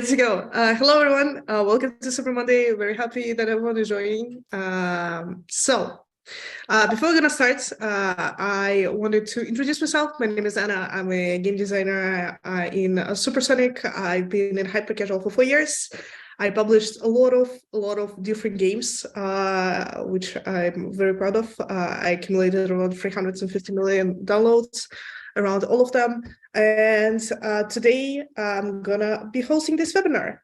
Let's go. Hello, everyone. Welcome to Super Monday. Very happy that everyone is joining. Before we're going to start, I wanted to introduce myself. My name is Anna. I'm a game designer in Supersonic. I've been in hyper-casual for 4 years. I published a lot of different games, which I'm very proud of. I accumulated around 350 million downloads around all of them. And today I'm gonna be hosting this webinar.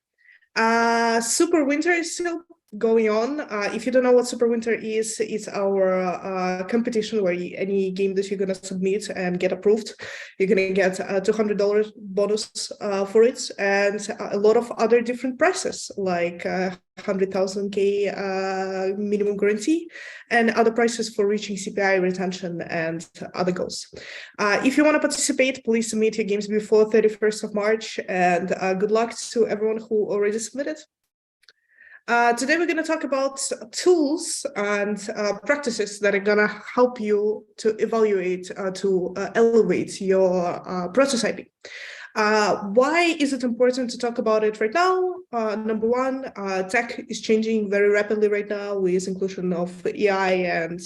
Super Winter is still going on. If you don't know what Super Winter is, it's our competition where any game that you're gonna submit and get approved, you're gonna get a $200 bonus for it, and a lot of other different prizes like 100,000K minimum guarantee and other prizes for reaching CPI retention and other goals. If you want to participate, please submit your games before 31st of March, and good luck to everyone who already submitted. Today, we're going to talk about tools and practices that are going to help you to evaluate, to elevate your prototyping. Why is it important to talk about it right now? Number one, tech is changing very rapidly right now with inclusion of AI and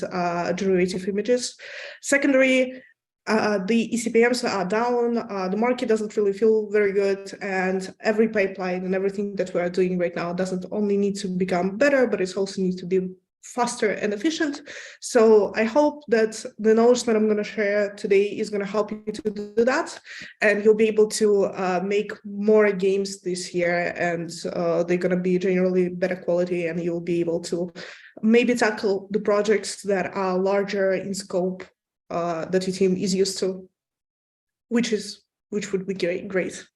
generative images. Secondary, the eCPMs are down, the market doesn't really feel very good, and every pipeline and everything that we are doing right now doesn't only need to become better, but it also needs to be faster and efficient. So I hope that the knowledge that I'm going to share today is going to help you to do that, and you'll be able to make more games this year, and they're going to be generally better quality, and you'll be able to maybe tackle the projects that are larger in scope that your team is used to, which would be great.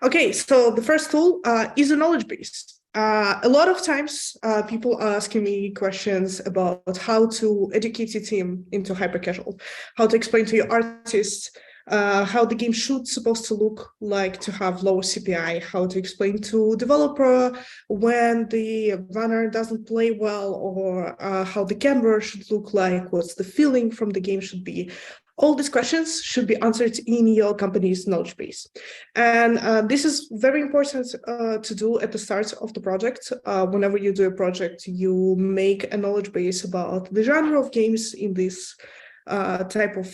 Okay, so the first tool is a knowledge base. A lot of times people are asking me questions about how to educate your team into hyper-casual, how to explain to your artists how the game supposed to look like to have lower CPI, how to explain to developer when the runner doesn't play well, or how the camera should look like, what's the feeling from the game should be. All these questions should be answered in your company's knowledge base. And this is very important to do at the start of the project. Whenever you do a project, you make a knowledge base about the genre of games in this type of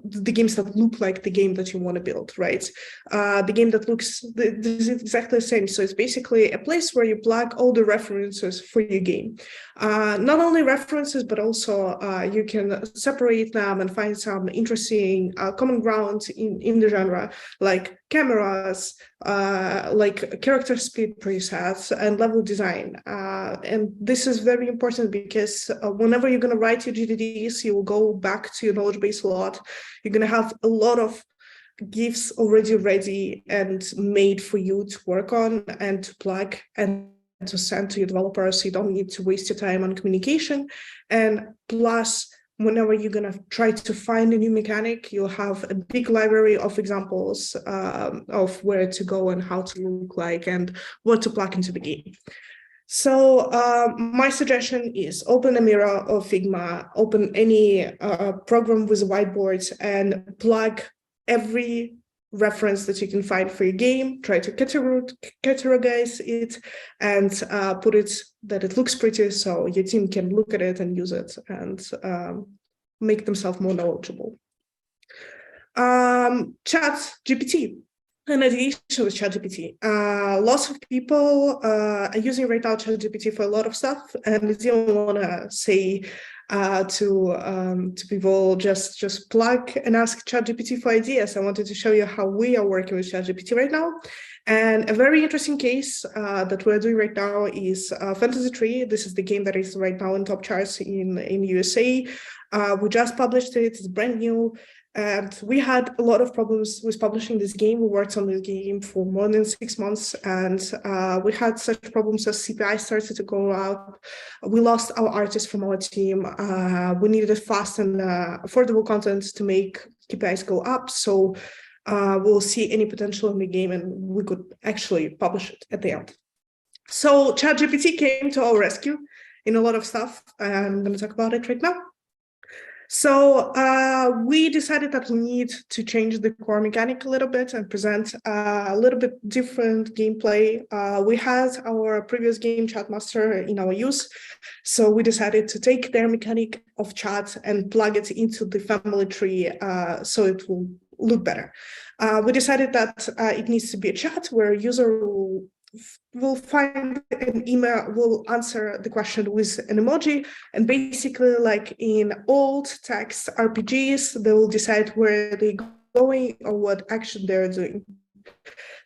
the games that look like the game that you want to build, right? The game that looks this is exactly the same. So it's basically a place where you plug all the references for your game. Not only references, but also you can separate them and find some interesting common ground in the genre, like cameras, like character speed presets and level design. And this is very important because whenever you're going to write your GDDs, you will go back to your knowledge base a lot. You're going to have a lot of GIFs already ready and made for you to work on and to plug and to send to your developers, so you don't need to waste your time on communication. And plus, whenever you're going to try to find a new mechanic, you'll have a big library of examples of where to go and how to look like and what to plug into the game. So my suggestion is open a Miro or Figma, open any program with a whiteboard, and plug every reference that you can find for your game, try to categorize it, and put it that it looks pretty so your team can look at it and use it and make themselves more knowledgeable. Chat GPT. An ideation with Chat GPT. Lots of people are using right now Chat GPT for a lot of stuff, and I don't want to say to people just plug and ask Chat GPT for ideas. I wanted to show you how we are working with Chat GPT right now. And a very interesting case that we're doing right now is Fantasy Tree. This is the game that is right now in top charts in USA. We just published it. It's brand new. And we had a lot of problems with publishing this game. We worked on this game for more than 6 months, and we had such problems as CPI started to go up. We lost our artists from our team. We needed fast and affordable content to make KPIs go up. So we'll see any potential in the game, and we could actually publish it at the end. So ChatGPT came to our rescue in a lot of stuff, and I'm going to talk about it right now. So we decided that we need to change the core mechanic a little bit and present a little bit different gameplay. We had our previous game Chat Master in our use, so we decided to take their mechanic of chat and plug it into the family tree so it will look better. We decided that it needs to be a chat where a user will find an email, will answer the question with an emoji, and basically, like in old text RPGs, they will decide where they're going or what action they're doing.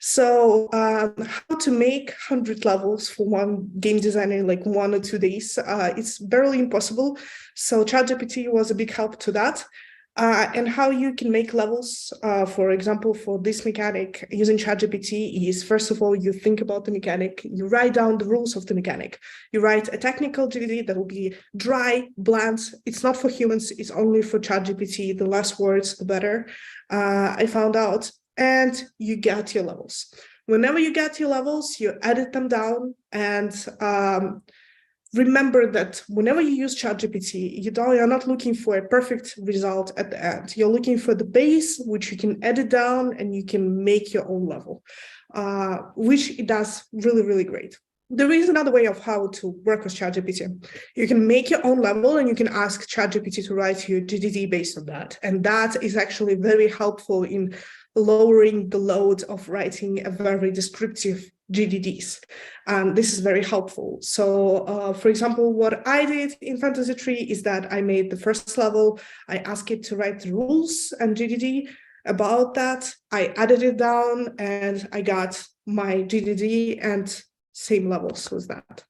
So how to make 100 levels for one game designer in like 1 or 2 days, it's barely impossible. So ChatGPT was a big help to that. And how you can make levels, for example, for this mechanic using ChatGPT is, first of all, you think about the mechanic, you write down the rules of the mechanic. You write a technical GDD that will be dry, bland. It's not for humans, it's only for ChatGPT. The less words, the better, I found out. And you get your levels. Whenever you get your levels, you edit them down, and remember that whenever you use ChatGPT, you're not looking for a perfect result at the end. You're looking for the base, which you can edit down and you can make your own level, which it does really, really great. There is another way of how to work with ChatGPT. You can make your own level and you can ask ChatGPT to write your GDD based on that. And that is actually very helpful in lowering the load of writing a very descriptive GDDs. This is very helpful. So, for example, what I did in Fantasy Tree is that I made the first level. I asked it to write the rules and GDD about that. I added it down and I got my GDD and same levels with that.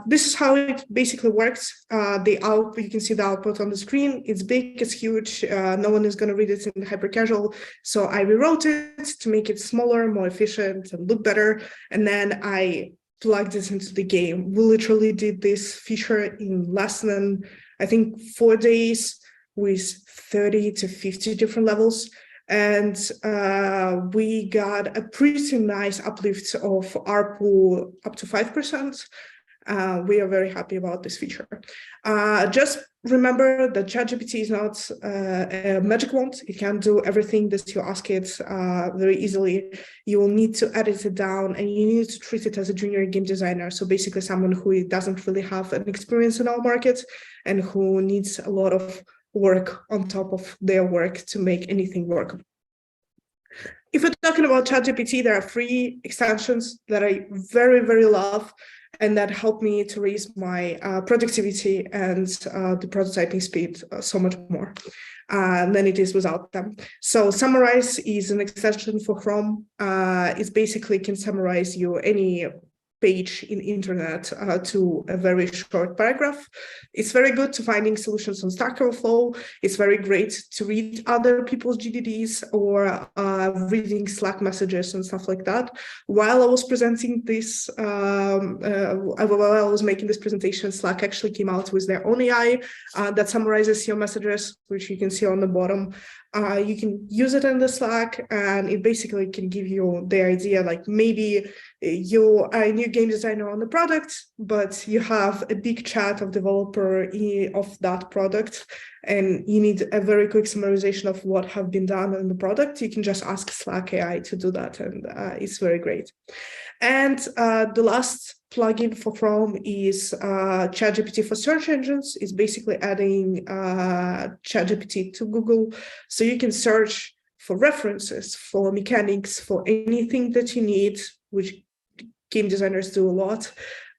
This is how it basically works. The output, you can see the output on the screen. It's big, it's huge. No one is going to read it in hyper casual. So I rewrote it to make it smaller, more efficient, and look better. And then I plugged it into the game. We literally did this feature in less than, I think, 4 days with 30 to 50 different levels. And we got a pretty nice uplift of ARPU up to 5%. We are very happy about this feature. Just remember that ChatGPT is not a magic wand. It can't do everything that you ask it very easily. You will need to edit it down and you need to treat it as a junior game designer. So basically someone who doesn't really have an experience in our market and who needs a lot of work on top of their work to make anything work. If we're talking about ChatGPT, there are 3 extensions that I very, very love and that help me to raise my productivity and the prototyping speed so much more than it is without them. So Summarize is an extension for Chrome. It basically can summarize any page in internet to a very short paragraph. It's very good to finding solutions on Stack Overflow. It's very great to read other people's GDDs or reading Slack messages and stuff like that. While I was presenting this, while I was making this presentation, Slack actually came out with their own AI that summarizes your messages, which you can see on the bottom. You can use it in the Slack and it basically can give you the idea, like maybe you are a new game designer on the product, but you have a big chat of developer of that product and you need a very quick summarization of what have been done in the product. You can just ask Slack AI to do that and it's very great. And the last plugin for Chrome is ChatGPT for search engines. It's basically adding ChatGPT to Google. So you can search for references, for mechanics, for anything that you need, which game designers do a lot.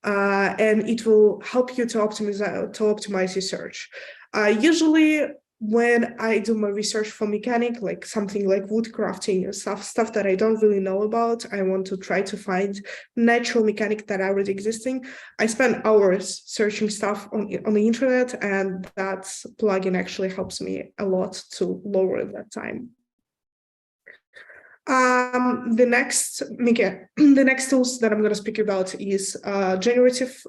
And it will help you to optimize your search. Usually, when I do my research for mechanic, like something like wood crafting or stuff that I don't really know about, I want to try to find natural mechanic that are already existing. I spend hours searching stuff on the internet, and that plugin actually helps me a lot to lower that time. The next tools that I'm going to speak about is generative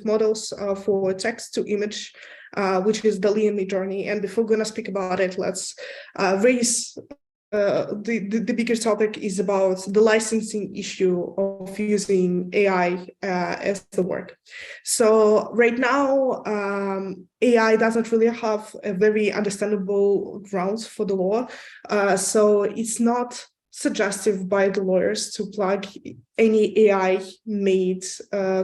models for text to image, which is Dale-e and Midjourney. And before we're going to speak about it, let's raise the bigger topic is about the licensing issue of using AI as the work. So right now, AI doesn't really have a very understandable grounds for the law. So it's not suggestive by the lawyers to plug any AI-made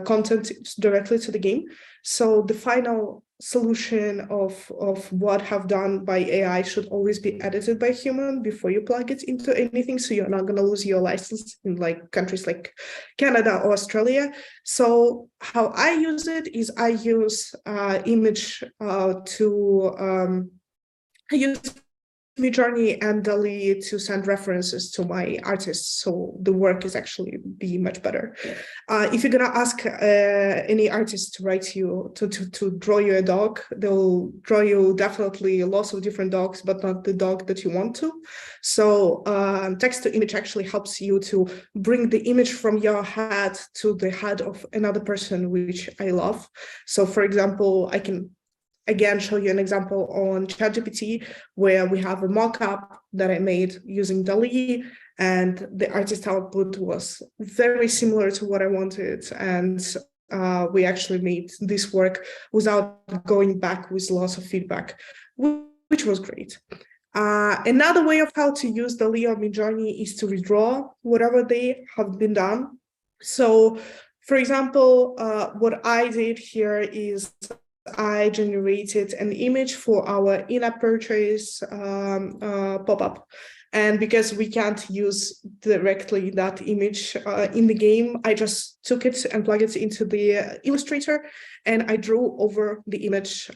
content directly to the game. So the final solution of what have done by AI should always be edited by human before you plug it into anything. So you're not going to lose your license in like countries like Canada or Australia. So how I use it is I use image I use Midjourney and Dale-e to send references to my artists, so the work is actually be much better. If you're gonna ask any artist to write you to draw you a dog, they'll draw you definitely lots of different dogs, but not the dog that you want to. So text to image actually helps you to bring the image from your head to the head of another person, which I love. So for example, I can again show you an example on Chat GPT where we have a mock-up that I made using Dale-e, and the artist output was very similar to what I wanted, and we actually made this work without going back with lots of feedback, which was great. Another way of how to use Dale-e or Midjourney is to redraw whatever they have been done. So for example, what I did here is I generated an image for our in-app purchase pop-up. And because we can't use directly that image in the game, I just took it and plugged it into the Illustrator, and I drew over the image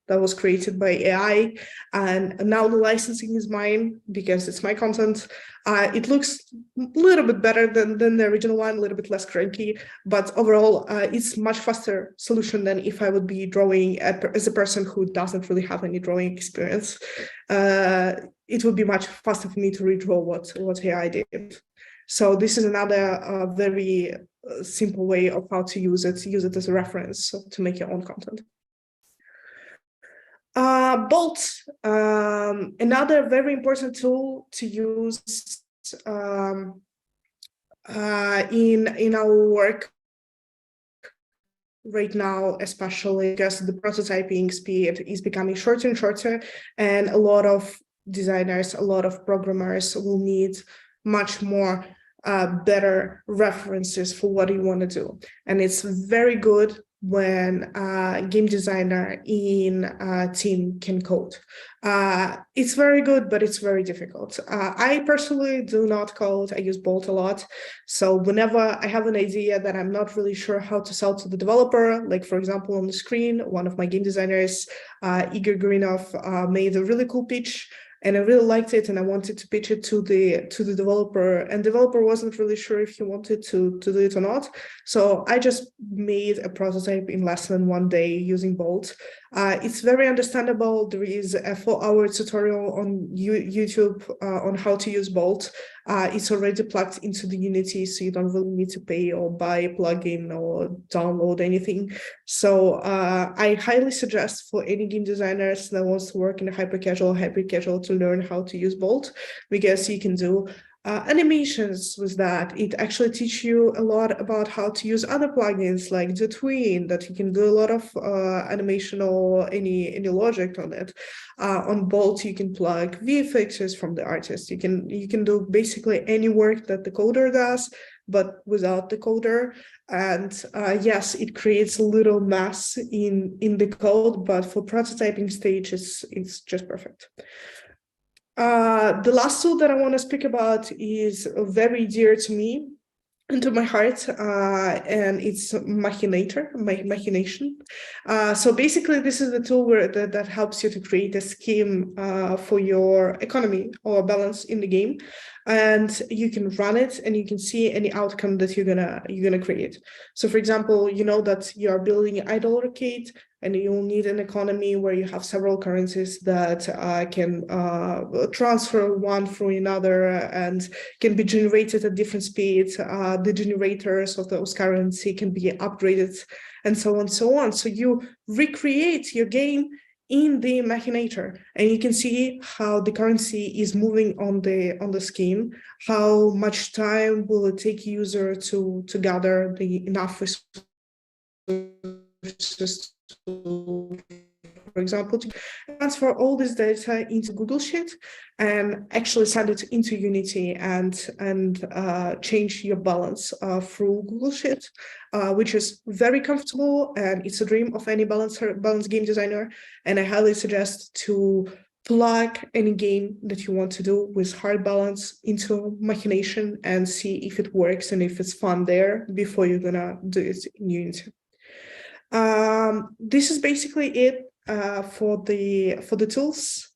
that was created by AI. And now the licensing is mine because it's my content. It looks a little bit better than the original one, a little bit less cranky, but overall, it's much faster solution than if I would be drawing as a person who doesn't really have any drawing experience. It would be much faster for me to redraw what AI did. So this is another very simple way of how to use it as a reference to make your own content. Bolt, another very important tool to use in our work right now, especially because the prototyping speed is becoming shorter and shorter, and a lot of designers, a lot of programmers will need much more better references for what you want to do. And it's very good when a game designer in a team can code. It's very good, but it's very difficult. I personally do not code. I use Bolt a lot. So whenever I have an idea that I'm not really sure how to sell to the developer, like for example, on the screen, one of my game designers, Igor Gurinov, made a really cool pitch, and I really liked it, and I wanted to pitch it to the developer, and the developer wasn't really sure if he wanted to do it or not. So I just made a prototype in less than 1 day using Bolt. It's very understandable. There is a 4-hour tutorial on YouTube on how to use Bolt. It's already plugged into the Unity, so you don't really need to pay or buy a plugin or download anything. So I highly suggest for any game designers that wants to work in a hyper casual to learn how to use Bolt, because you can do animations with that. It actually teaches you a lot about how to use other plugins like the Tween, that you can do a lot of animation or any logic on it. On Bolt, you can plug VFXs from the artist. You can do basically any work that the coder does, but without the coder. And yes, it creates a little mess in the code, but for prototyping stage, it's just perfect. The last tool that I want to speak about is very dear to me and to my heart, and it's Machination. So basically, this is the tool that helps you to create a scheme for your economy or balance in the game, and you can run it and you can see any outcome that you're gonna create. So, for example, you know that you are building an idle arcade, and you'll need an economy where you have several currencies that can transfer one through another and can be generated at different speeds. The generators of those currency can be upgraded, and so on and so on. So you recreate your game in the Machinator, and you can see how the currency is moving on the screen. How much time will it take user to gather the enough resources to, for example, to transfer all this data into Google Sheet and actually send it into Unity and change your balance through Google Sheet, which is very comfortable, and it's a dream of any balance game designer. And I highly suggest to plug any game that you want to do with hard balance into Machination and see if it works and if it's fun there before you're gonna do it in Unity. This is basically it for the tools.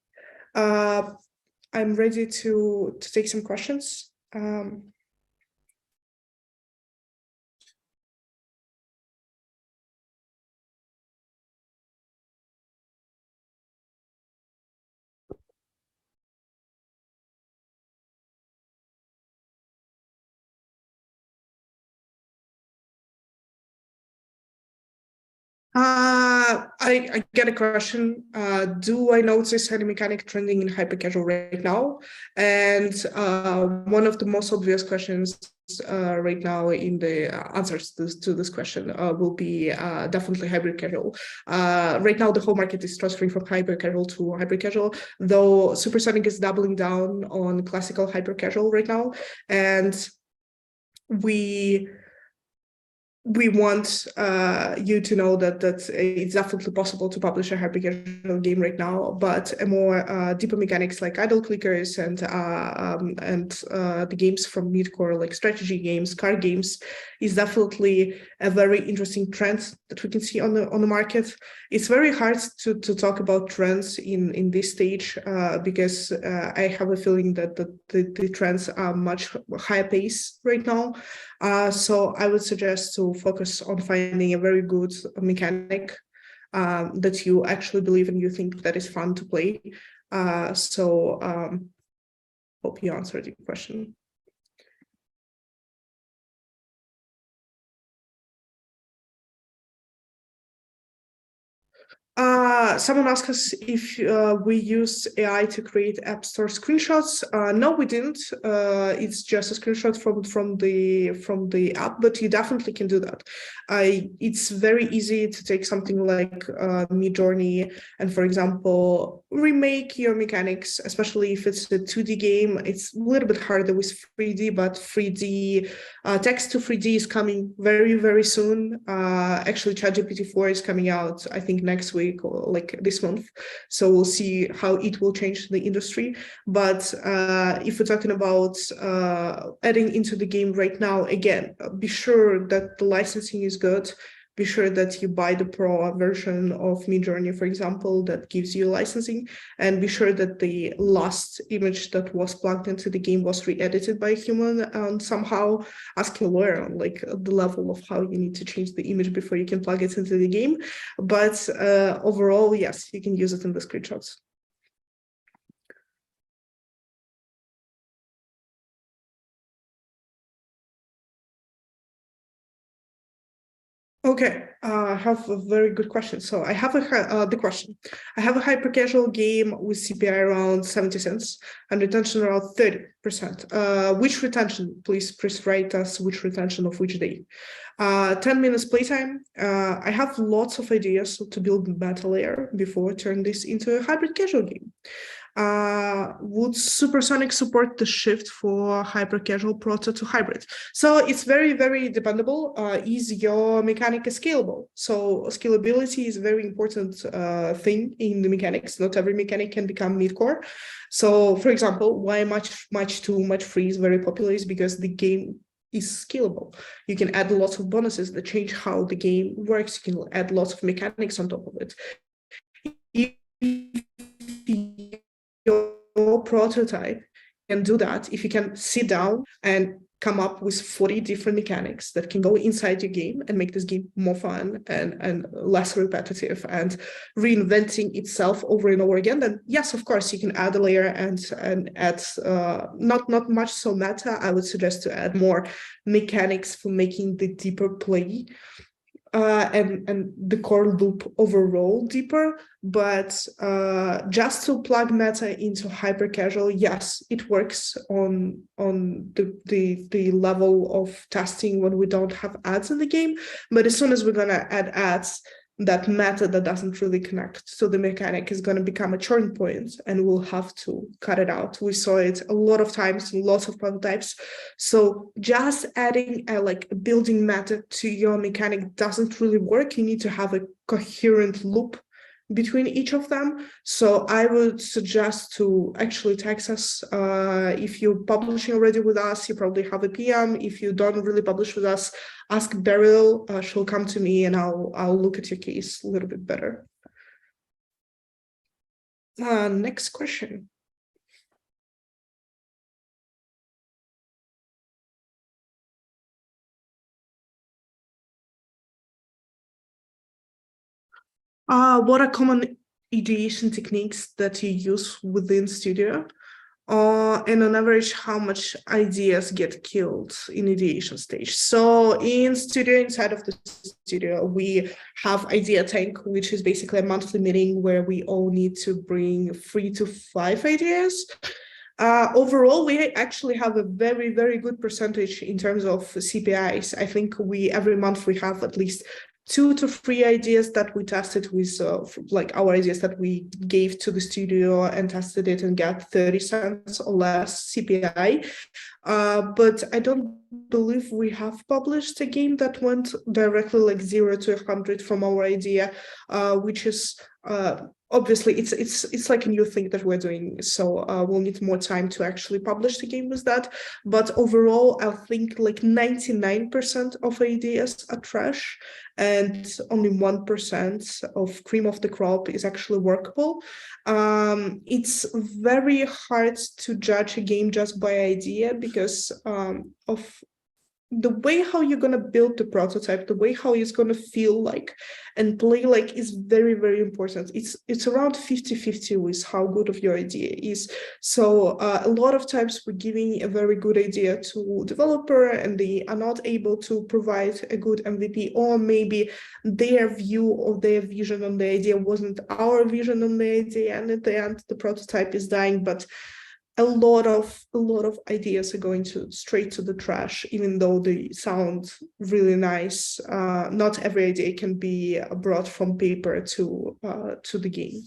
I'm ready to take some questions. I get a question. Do I notice any mechanic trending in hyper casual right now? And one of the most obvious questions right now in the answers to this question will be definitely hybrid casual. Right now, the whole market is transferring from hyper casual to hyper casual, though Supersonic is doubling down on classical hyper casual right now, and we want you to know that it's definitely possible to publish a hyper-casual game right now, but a more deeper mechanics like idle clickers and the games from midcore like strategy games, card games is definitely a very interesting trend that we can see on the market. It's very hard to talk about trends in this stage because I have a feeling that the trends are much higher pace right now. So I would suggest to focus on finding a very good mechanic that you actually believe and you think that is fun to play. Hope you answered your question. Someone asked us if we use AI to create App Store screenshots. No, we didn't. It's just a screenshot from the app, but you definitely can do that. It's very easy to take something like Midjourney and, for example, remake your mechanics, especially if it's a 2D game. It's a little bit harder with 3D, but 3D text to 3D is coming very, very soon. Actually, ChatGPT 4 is coming out, I think, next week or like this month. So we'll see how it will change the industry. But if we're talking about adding into the game right now, again, be sure that the licensing is good. Be sure that you buy the pro version of Midjourney, for example, that gives you licensing, and be sure that the last image that was plugged into the game was re-edited by a human, and somehow ask your lawyer on like the level of how you need to change the image before you can plug it into the game. But overall, yes, you can use it in the screenshots. Okay, I have a very good question. So I have the question. I have a hyper casual game with CPI around 70 cents and retention around 30%. Which retention? Please write us which retention of which day. 10 minutes playtime. I have lots of ideas to build meta layer before I turn this into a hybrid casual game. Would Supersonic support the shift for hyper casual proto to hybrid? So it's very, very dependable. Is your mechanic scalable? So scalability is a very important thing in the mechanics. Not every mechanic can become midcore. So for example, why much too much free is very popular is because the game is scalable. You can add lots of bonuses that change how the game works. You can add lots of mechanics on top of it. If your prototype can do that, if you can sit down and come up with 40 different mechanics that can go inside your game and make this game more fun and less repetitive and reinventing itself over and over again, then yes, of course, you can add a layer and add not much so meta. I would suggest to add more mechanics for making the deeper play and the core loop overall deeper, but just to plug meta into hyper casual, yes, it works on the level of testing when we don't have ads in the game. But as soon as we're gonna add ads, that meta that doesn't really connect to the mechanic is going to become a churn point, and we'll have to cut it out. We saw it a lot of times in lots of prototypes. So just adding a building meta to your mechanic doesn't really work. You need to have a coherent loop between each of them. So I would suggest to actually text us. If you're publishing already with us, you probably have a PM. If you don't really publish with us, ask Beryl. She'll come to me and I'll look at your case a little bit better. Next question. What are common ideation techniques that you use within Studio? And on average, how much ideas get killed in ideation stage? So in Studio, inside of the Studio, we have Idea Tank, which is basically a monthly meeting where we all need to bring 3 to 5 ideas. Overall, we actually have a very, very good percentage in terms of CPIs. I think every month we have at least 2 to 3 ideas that we tested with, our ideas that we gave to the studio and tested it and got 30 cents or less CPI. But I don't believe we have published a game that went directly 0 to 100 from our idea, which is obviously it's like a new thing that we're doing. So we'll need more time to actually publish the game with that. But overall, I think 99% of ideas are trash, and only 1% of cream of the crop is actually workable. It's very hard to judge a game just by idea because of the way how you're going to build the prototype, the way how it's going to feel like and play like is very, very important. It's around 50-50 with how good of your idea is. So a lot of times we're giving a very good idea to developer and they are not able to provide a good MVP, or maybe their view or their vision on the idea wasn't our vision on the idea, and at the end the prototype is dying. But a lot of ideas are going straight to the trash, even though they sound really nice. Not every idea can be brought from paper to the game.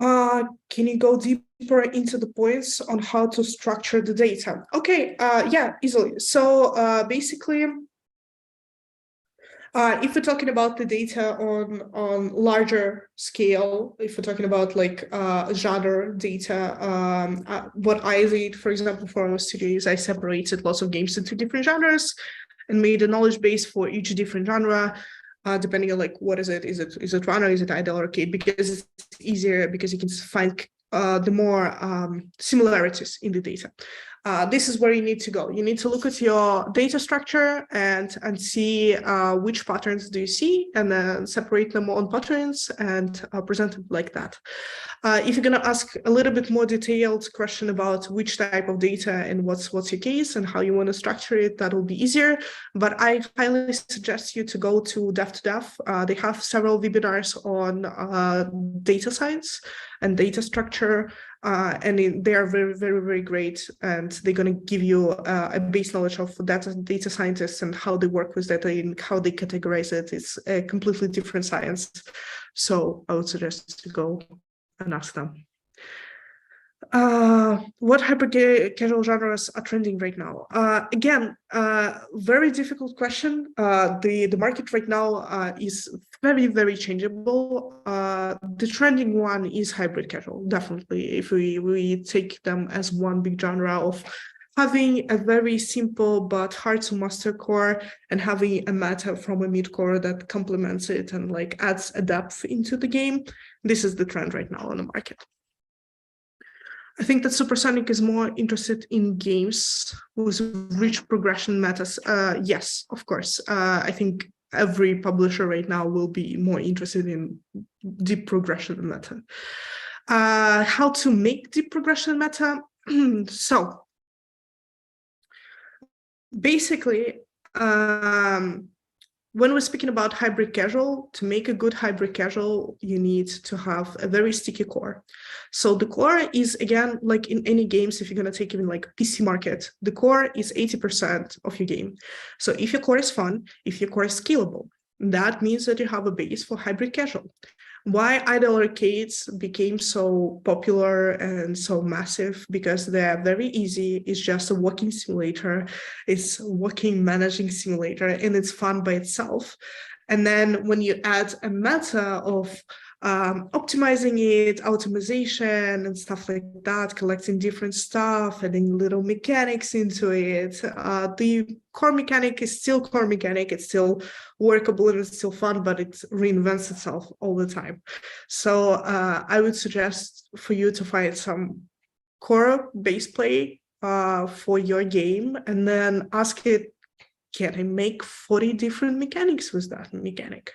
Can you go deeper into the points on how to structure the data? Okay, yeah, easily. So basically, if we're talking about the data on larger scale, if we're talking about genre data, what I did, for example, for our studio is I separated lots of games into different genres and made a knowledge base for each different genre, depending on what is it? Is it runner? Is it idle arcade? Because it's easier, because you can find the more similarities in the data. This is where you need to go. You need to look at your data structure and see which patterns do you see, and then separate them on patterns and present it like that. If you're going to ask a little bit more detailed question about which type of data and what's your case and how you want to structure it, that will be easier. But I highly suggest you to go to Dev2Dev. They have several webinars on data science and data structure, and they are very, very, very great. And they're going to give you a base knowledge of data scientists and how they work with data and how they categorize it. It's a completely different science. So I would suggest to go and ask them. What hyper-casual genres are trending right now? Again, very difficult question. The market right now is very, very changeable. The trending one is hybrid casual, definitely. If we take them as one big genre of having a very simple but hard to master core and having a meta from a mid core that complements it and adds a depth into the game. This is the trend right now on the market. I think that Supersonic is more interested in games with rich progression metas. Yes, of course. I think every publisher right now will be more interested in deep progression meta. How to make deep progression meta? So basically, when we're speaking about hybrid casual, to make a good hybrid casual, you need to have a very sticky core. So the core is, again, like in any games, if you're going to take even like PC market, the core is 80% of your game. So if your core is fun, if your core is scalable, that means that you have a base for hybrid casual. Why idle arcades became so popular and so massive? Because they're very easy. It's just a walking simulator. It's a walking managing simulator, and it's fun by itself. And then when you add a meta of optimizing it, optimization and stuff like that, collecting different stuff, adding little mechanics into it, the core mechanic is still core mechanic. It's still workable and it's still fun, but it reinvents itself all the time. So I would suggest for you to find some core base play for your game, and then ask it, can I make 40 different mechanics with that mechanic?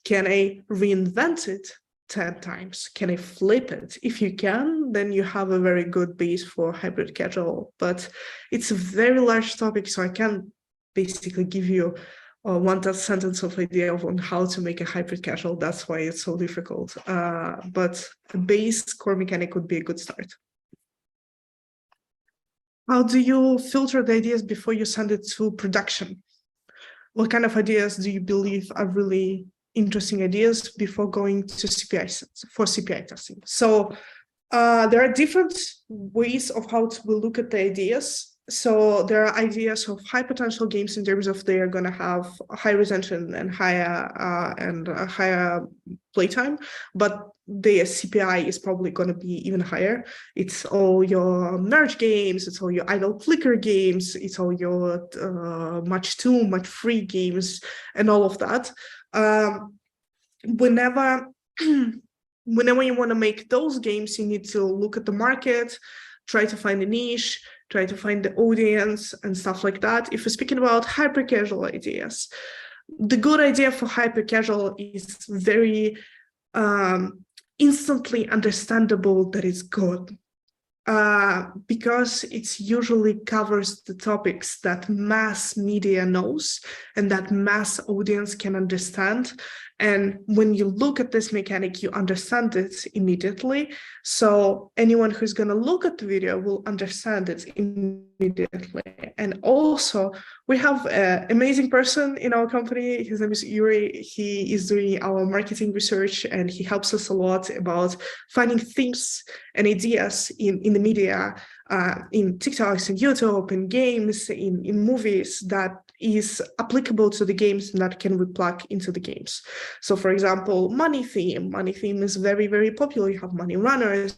Can I reinvent it 10 times? Can I flip it? If you can, then you have a very good base for hybrid casual. But it's a very large topic, so I can't basically give you one sentence of idea on how to make a hybrid casual. That's why it's so difficult. But a base core mechanic would be a good start. How do you filter the ideas before you send it to production? What kind of ideas do you believe are really interesting ideas before going to CPI testing? So there are different ways of how to look at the ideas. So there are ideas of high potential games in terms of they are going to have high retention and higher playtime, but the CPI is probably going to be even higher. It's all your merge games, it's all your idle clicker games, it's all your match 2, match 3 games, and all of that. Whenever you want to make those games, you need to look at the market, try to find a niche, try to find the audience and stuff like that. If we're speaking about hyper casual ideas, the good idea for hyper casual is very instantly understandable that it's good. Because it usually covers the topics that mass media knows and that mass audience can understand. And when you look at this mechanic, you understand it immediately. So anyone who's going to look at the video will understand it immediately. And also, we have an amazing person in our company. His name is Yuri. He is doing our marketing research, and he helps us a lot about finding themes and ideas in the media, in TikToks, in YouTube, in games, in movies that is applicable to the games and that can we plug into the games. So for example, money theme is very, very popular. You have money runners,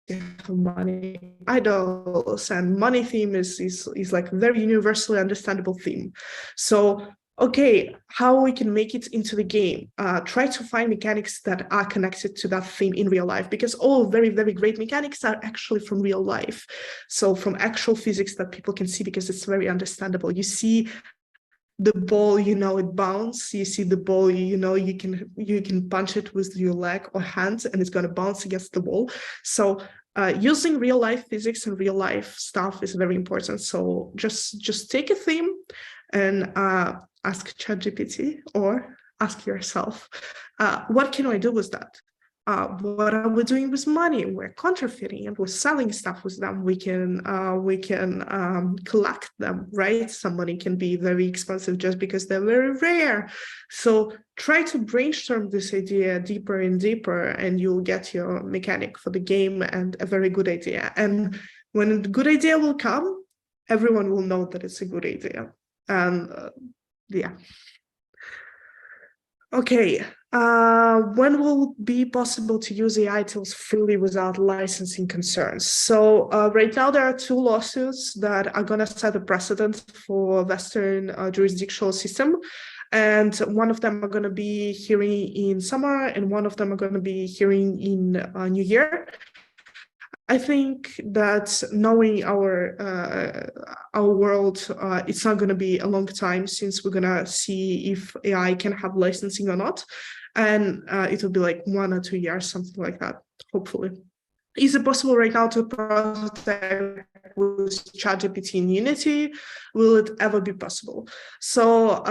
you have money idols, and money theme is like very universally understandable theme. So okay, how we can make it into the game? Try to find mechanics that are connected to that theme in real life, because all very, very great mechanics are actually from real life. So from actual physics that people can see, because it's very understandable. You see the ball, you know, it bounces. You see the ball, you know, you can punch it with your leg or hand and it's going to bounce against the wall. So using real life physics and real life stuff is very important. So just take a theme and ask ChatGPT or ask yourself, what can I do with that? What are we doing with money? We're counterfeiting and we're selling stuff with them. We can collect them, right? Some money can be very expensive just because they're very rare. So try to brainstorm this idea deeper and deeper, and you'll get your mechanic for the game and a very good idea. And when a good idea will come, everyone will know that it's a good idea. And yeah. Okay, when will it be possible to use AI tools freely without licensing concerns? So right now there are 2 lawsuits that are going to set a precedent for Western jurisdictional system. And one of them are going to be hearing in summer, and one of them are going to be hearing in New Year. I think that knowing our world, it's not going to be a long time since we're going to see if AI can have licensing or not. And it will be like 1 or 2 years, something like that, hopefully. Is it possible right now to prototype with ChatGPT in Unity? Will it ever be possible? So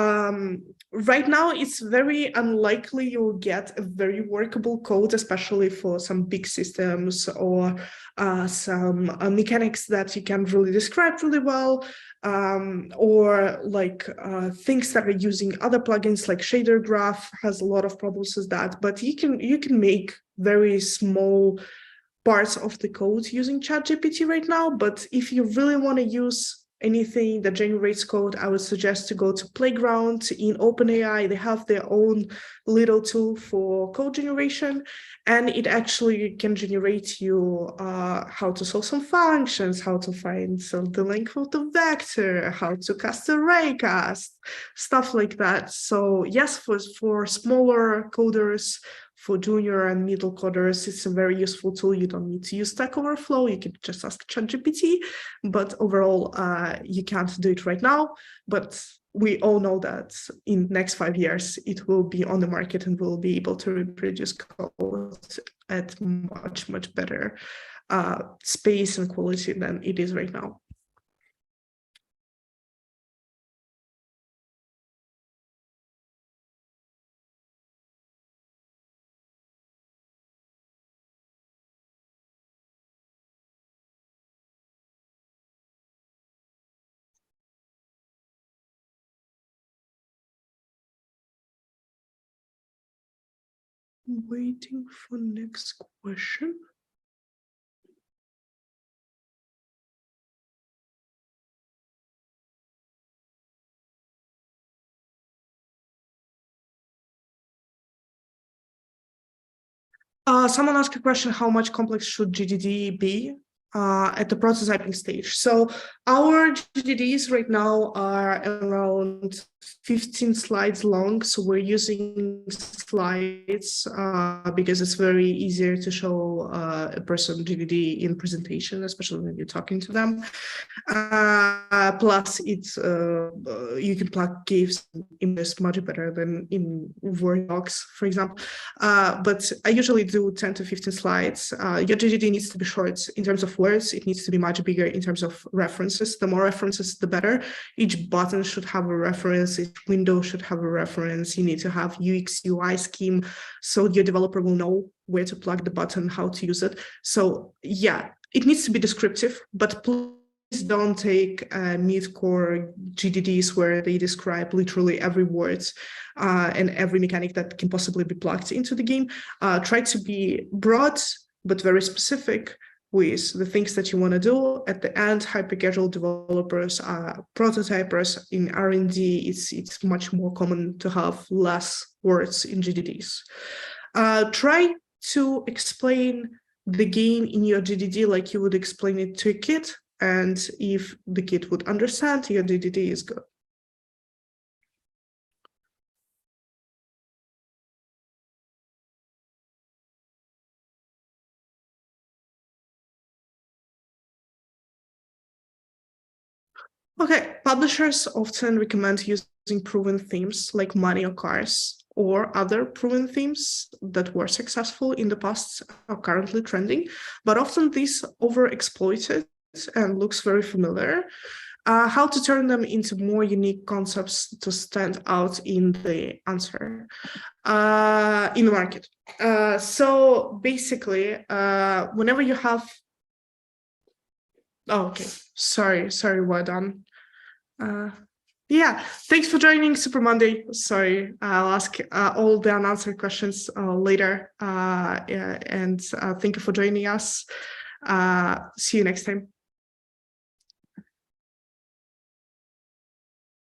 right now, it's very unlikely you'll get a very workable code, especially for some big systems or some mechanics that you can really describe really well, or like things that are using other plugins like Shader Graph has a lot of problems with that. But you can make very small parts of the code using ChatGPT right now. But if you really want to use anything that generates code, I would suggest to go to Playground in OpenAI. They have their own little tool for code generation, and it actually can generate you how to solve some functions, how to find the length of the vector, how to cast a raycast, stuff like that. So yes, for smaller coders, for junior and middle coders, it's a very useful tool. You don't need to use Stack Overflow. You can just ask ChatGPT, but overall, you can't do it right now. But we all know that in the next 5 years, it will be on the market and we'll be able to reproduce code at much, much better space and quality than it is right now. Waiting for next question. Someone asked a question, how much complex should GDD be at the prototyping stage? So our GDDs right now are around 15 slides long. So we're using slides because it's very easier to show a person GDD in presentation, especially when you're talking to them. Plus, it's you can plug GIFs in this much better than in Word docs, for example. But I usually do 10 to 15 slides. Your GDD needs to be short in terms of words. It needs to be much bigger in terms of references. The more references, the better. Each button should have a reference. Each window should have a reference. You need to have UX, UI scheme, so your developer will know where to plug the button, how to use it. So yeah, it needs to be descriptive, but please don't take mid-core GDDs where they describe literally every word and every mechanic that can possibly be plugged into the game. Try to be broad, but very specific with the things that you want to do. At the end, hyper-casual developers are prototypers. In R&D, it's much more common to have less words in GDDs. Try to explain the game in your GDD like you would explain it to a kid. And if the kid would understand, your GDD is good. Okay, publishers often recommend using proven themes like money or cars, or other proven themes that were successful in the past are currently trending, but often these overexploited and looks very familiar. How to turn them into more unique concepts to stand out in the answer, in the market. So basically, whenever you have, oh, okay, sorry, well done. Yeah, thanks for joining Super Monday. Sorry, I'll ask all the unanswered questions later. And thank you for joining us. See you next time.